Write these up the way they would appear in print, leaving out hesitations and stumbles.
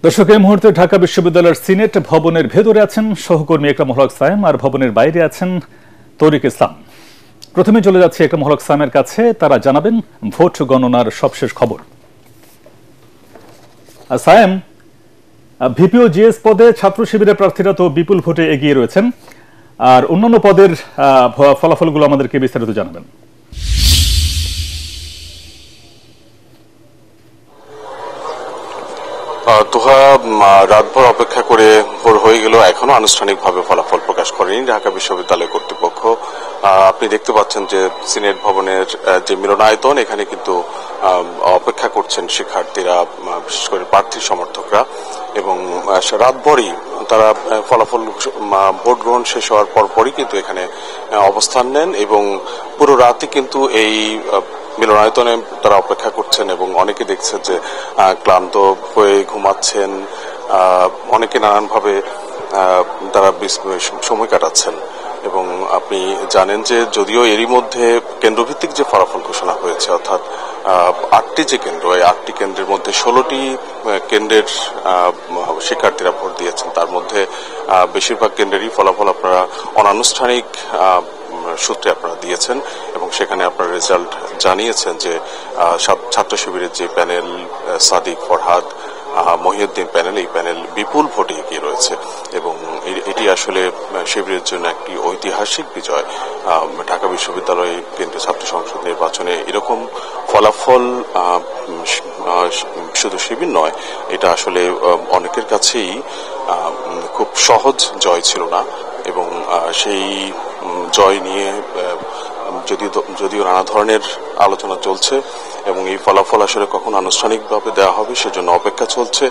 দর্শক, এই মুহূর্তে ঢাকা বিশ্ববিদ্যালয়ের সিনেট ভবনের ভেতরে আছেন সহকর্মী একরামুল হক সায়েম, আর ভবনের বাইরে আছেন তরিক ইসলাম। প্রথমে চলে যাচ্ছে একরামুল হক সায়েমের কাছে, তারা জানাবেন ভোট গণনার সবশেষ খবর। সায়েম, ভিপি ও জিএস পদে ছাত্র শিবিরের প্রার্থীরা তো বিপুল ভোটে এগিয়ে রয়েছেন, আর অন্যান্য পদের ফলাফলগুলো আমাদেরকে বিস্তারিত জানাবেন। তোহা, রাতভর অপেক্ষা করে ভোর হয়ে গেল, এখনো আনুষ্ঠানিকভাবে ফলাফল প্রকাশ করেনি ঢাকা বিশ্ববিদ্যালয় কর্তৃপক্ষ। আপনি দেখতে পাচ্ছেন যে সিনেট ভবনের যে মিলনায়তন, এখানে কিন্তু অপেক্ষা করছেন শিক্ষার্থীরা, বিশেষ করে প্রার্থী সমর্থকরা, এবং রাতভরই তারা ফলাফল ভোট গ্রহণ শেষ হওয়ার পরপরই কিন্তু এখানে অবস্থান নেন এবং পুরো রাতই কিন্তু এই মিলনায়তনে তারা অপেক্ষা করছেন এবং অনেকে দেখছেন যে ক্লান্ত হয়ে ঘুমাচ্ছেন, অনেকে নানানভাবে তারা সময় কাটাচ্ছেন। এবং আপনি জানেন যে যদিও এরই মধ্যে কেন্দ্রভিত্তিক যে ফলাফল ঘোষণা হয়েছে, অর্থাৎ 8টি যে কেন্দ্র, এই 8টি কেন্দ্রের মধ্যে 16টি কেন্দ্রের শিক্ষার্থীরা ভোট দিয়েছেন। তার মধ্যে বেশিরভাগ কেন্দ্রেরই ফলাফল আপনারা অনানুষ্ঠানিক সূত্রে আপনারা দিয়েছেন এবং সেখানে আপনার রেজাল্ট জানিয়েছেন যে ছাত্র শিবিরের যে প্যানেল, সাদিক, ফরহাদ, মহিউদ্দিন প্যানেল, এই প্যানেল বিপুল ভোটে এগিয়ে রয়েছে এবং এটি আসলে শিবিরের জন্য একটি ঐতিহাসিক বিজয়। ঢাকা বিশ্ববিদ্যালয় কেন্দ্রীয় ছাত্র সংসদ নির্বাচনে এরকম ফলাফল শুধু শিবির নয়, এটা আসলে অনেকের কাছেই খুব সহজ জয় ছিল না এবং সেই জয় নিয়ে যদিও নানা ধরনের আলোচনা চলছে এবং এই ফলাফল আসলে কখন আনুষ্ঠানিকভাবে দেওয়া হবে সেজন্য অপেক্ষা চলছে।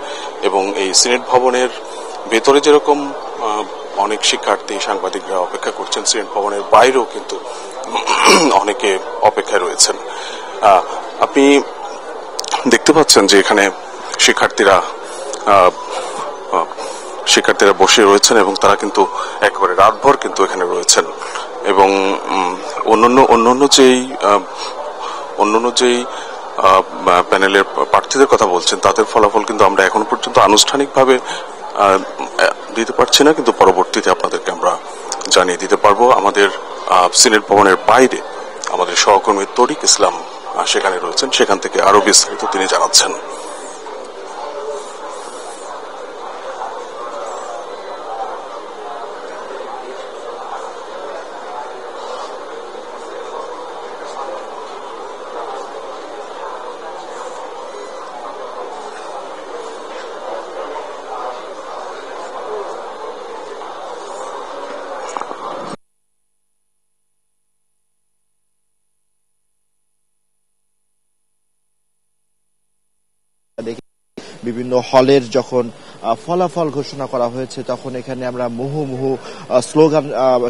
এবং এই সিনেট ভবনের ভেতরে যেরকম অনেক শিক্ষার্থী, সাংবাদিকরা অপেক্ষা করছেন, সিনেট ভবনের বাইরেও কিন্তু অনেকে অপেক্ষায় রয়েছেন। আপনি দেখতে পাচ্ছেন যে এখানে শিক্ষার্থীরা বসে রয়েছেন এবং তারা কিন্তু একেবারে রাতভর কিন্তু এখানে রয়েছেন এবং অন্যান্য যেই প্যানেলের প্রার্থীদের কথা বলছেন, তাদের ফলাফল কিন্তু আমরা এখন পর্যন্ত আনুষ্ঠানিকভাবে দিতে পারছি না, কিন্তু পরবর্তীতে আপনাদেরকে আমরা জানিয়ে দিতে পারবো। আমাদের সিনেট ভবনের বাইরে আমাদের সহকর্মী তরিক ইসলাম সেখানে রয়েছেন, সেখান থেকে আরো বিস্তারিত তিনি জানাচ্ছেন। বিভিন্ন হলের যখন ফলাফল ঘোষণা করা হয়েছে তখন এখানে আমরা মুহুর্মুহু স্লোগান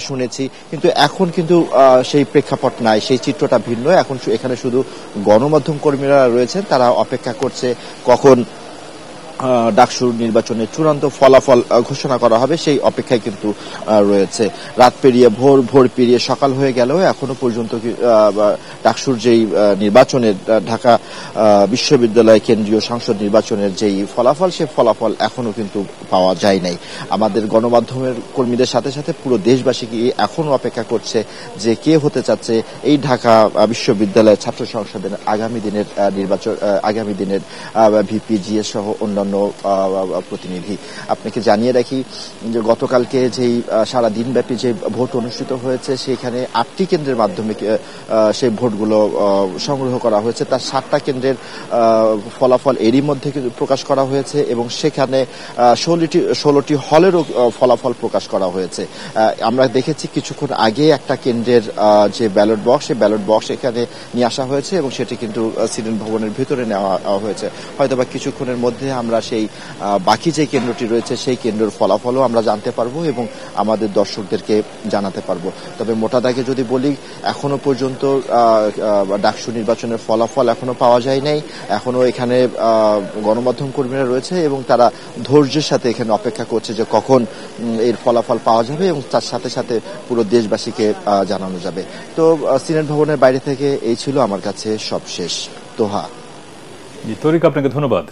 শুনেছি, কিন্তু এখন কিন্তু সেই প্রেক্ষাপট নাই, সেই চিত্রটা ভিন্ন। এখন এখানে শুধু গণমাধ্যম কর্মীরা রয়েছেন, তারা অপেক্ষা করছে কখন ডাকসুর নির্বাচনের চূড়ান্ত ফলাফল ঘোষণা করা হবে, সেই অপেক্ষায় কিন্তু রয়েছে। রাত পেরিয়ে ভোর পেরিয়ে সকাল হয়ে গেলেও এখনো পর্যন্ত ডাকসুর যেই নির্বাচনের, ঢাকা বিশ্ববিদ্যালয় কেন্দ্রীয় সংসদ নির্বাচনের যেই ফলাফল, সে ফলাফল এখনো কিন্তু পাওয়া যায় নাই। আমাদের গণমাধ্যমের কর্মীদের সাথে সাথে পুরো দেশবাসী এখনো অপেক্ষা করছে যে কে হতে চাচ্ছে এই ঢাকা বিশ্ববিদ্যালয়ের ছাত্র সংসদের আগামী দিনের ভিপি, জিএস সহ অন্যান্য প্রতিনিধি। আপনাকে জানিয়ে রাখি যে গতকালকে যেই সারা দিনব্যাপী যে ভোট অনুষ্ঠিত হয়েছে, সেখানে 8টি কেন্দ্রের মাধ্যমে সেই ভোটগুলো সংগ্রহ করা হয়েছে। তার 7টা কেন্দ্রের ফলাফল এরই মধ্যে প্রকাশ করা হয়েছে এবং সেখানে 16টি হলেরও ফলাফল প্রকাশ করা হয়েছে। আমরা দেখেছি কিছুক্ষণ আগে একটা কেন্দ্রের যে ব্যালট বক্স, সেই ব্যালট বক্স এখানে নিয়ে আসা হয়েছে এবং সেটি কিন্তু সিনেট ভবনের ভিতরে নেওয়া হয়েছে। হয়তোবা কিছুক্ষণের মধ্যে আমরা সেই বাকি যে কেন্দ্রটি রয়েছে সেই কেন্দ্রের ফলাফলও আমরা জানতে পারবো এবং আমাদের দর্শকদেরকে জানাতে পারবো। তবে মোটা দাগে যদি বলি, এখনো পর্যন্ত ডাকসু নির্বাচনের ফলাফল এখনো পাওয়া যায় নাই। এখনো এখানে গণমাধ্যম কর্মীরা রয়েছে এবং তারা ধৈর্যের সাথে এখানে অপেক্ষা করছে যে কখন এর ফলাফল পাওয়া যাবে এবং তার সাথে সাথে পুরো দেশবাসীকে জানানো যাবে। তো সিনেট ভবনের বাইরে থেকে এই ছিল আমার কাছে সবশেষ। তোহা, তরিক, আপনাকে ধন্যবাদ।